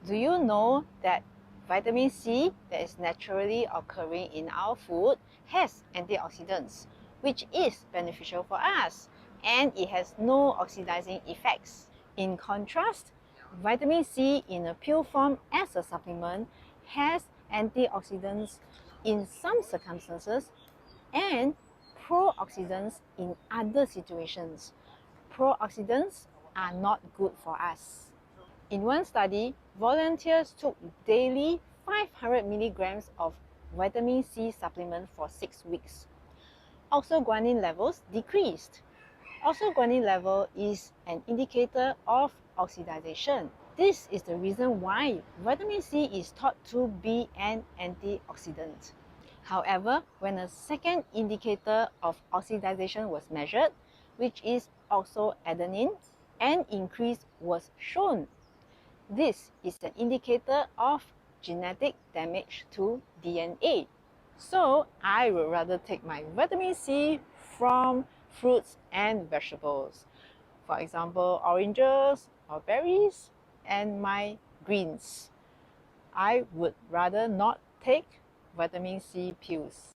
Do you know that vitamin C that is naturally occurring in our food has antioxidants, which is beneficial for us, and it has no oxidizing effects. In contrast, vitamin C in a pill form as a supplement has antioxidants in some circumstances and pro-oxidants in other situations. Pro-oxidants are not good for us. In one study, volunteers took daily 500 milligrams of vitamin C supplement for 6 weeks. Oxoguanine levels decreased. Oxoguanine level is an indicator of oxidation. This is the reason why vitamin C is thought to be an antioxidant. However, when a second indicator of oxidation was measured, which is oxoadenine, an increase was shown. This is an indicator of genetic damage to DNA. So I would rather take my vitamin C from fruits and vegetables. For example, oranges or berries and my greens. I would rather not take vitamin C pills.